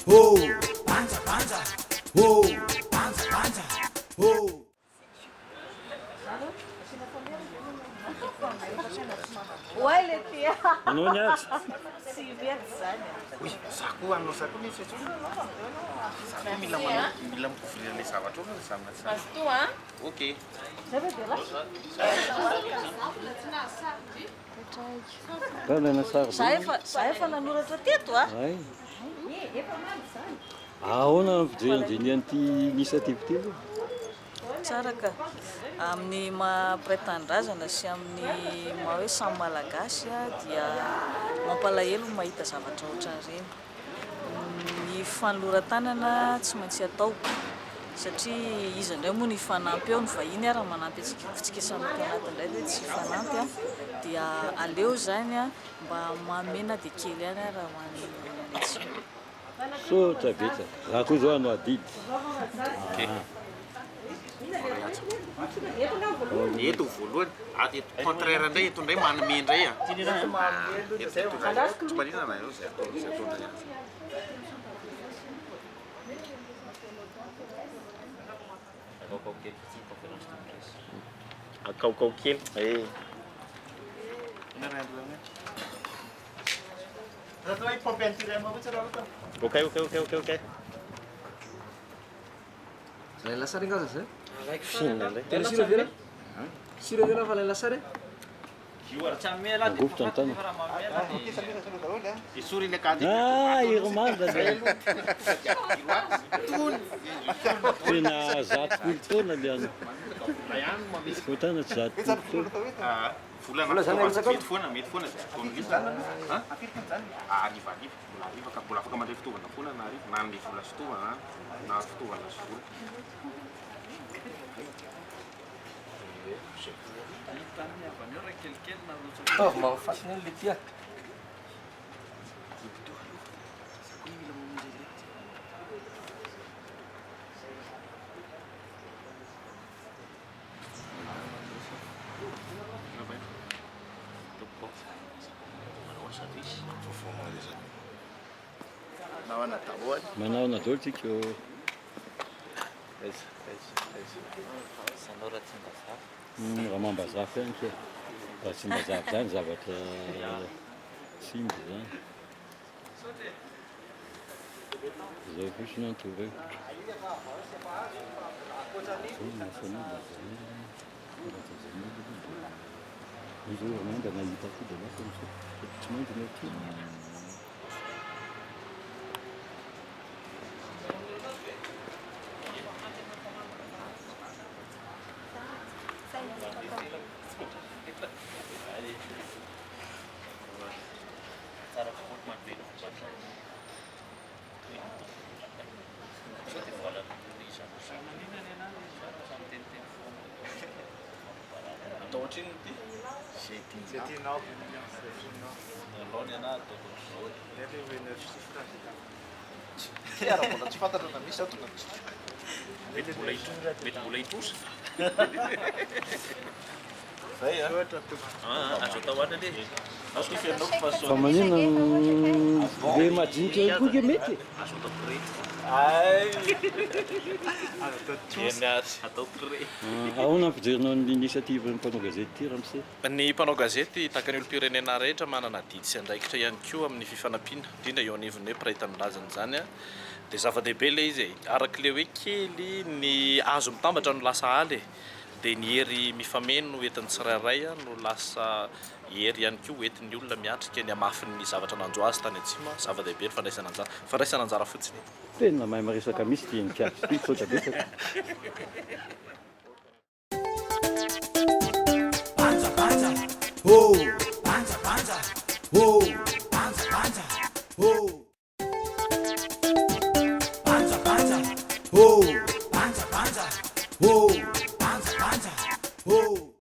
Oh, panza, panza. Oh, panza, panza. Oh. Uai, Letia. Manao ny azy. Tsy very zany. Oy, za koa anao za koa mihitsy atso. Za koa mila mikovrira ilay zavatra olo zamina tsara. Pasto, hein? Ok. Raha sary. Za efa nanoratra teto, ah. Ay. Ahoana ny fijerenjenian'ity initiative ity aloha? Tsara ka. Amin'ny maha-prétendrazana sy amin'ny maha hoe samy malagasy dia mampalahelo mahita zavatra ohatran'ireny. Ny fanoloran-tanana tsy maintsy atao satria izy indray moa ny fanampy eo ny vahiny raha manampy fitsikisana anatin'indray dia tsy fanampy dia aleo zany mba mamena dia kely ihany raha hoan'ny Sotra betsaka. Raha koa zao anao adidy. Eto voalohany, eto contraire indray, eto indray manome indray a. Tsy maninana io zay ataonay azy. Akaokao kely. Ok. Lay lasary angaza zay? Fihinana indray. Tena sira vera? Sira vera fa lay lasary? Angofotra ny tana. Isory ilay kady. Iromanda zay. Tena zato folo taona le ano. Fotana tsy zato folo taona. Volana mety foana fotoana lisa. Ariva ka mbola afaka mandray fitaovana foana na ariva na ny vola fitaovana na fitaovana sy vola. Mahafaty ny le tia. Manao anadolo tsika eo. Raha mambazafy ihany kea. Raha tsy mbazafy zany zavatra simba zany. Zay fosiny antory eo. Izy io amanda nahita koa dia lasa tsy maintsy mety. Tsy fantatra na misy ato na mety mbola itosa. Zay azo atao ohatra le azo ny fianao fa Fa manina le majinika eo koa ke mety. azo atao pré. Atao pré. Ahoana ny fijerinao ny initiative ny mpanao gazety ity ramose? Ny mpanao gazety tahaka ny olo-pirenena rehetra manana didy sy andraikitra ihany koa amin'ny fifanampiana indrindra eo anivon'ny hoe praitandrazana zany dia zava-dehibe le izy araka le hoe kely ny azo mitambatra no lasa haly dia ny hery mifameno entin'ny tsirairay no lasa hery ihany koa entin'ny olona miatrika ny amafin'ny zavatra nanjo azy tany atsima zava-dehibe ny fandraisana anjara fotsiny. Tena mahay maresaka misy tia ny piaty ity sotra betsaka. Panza, panza. Oh, panza, panza. Oh.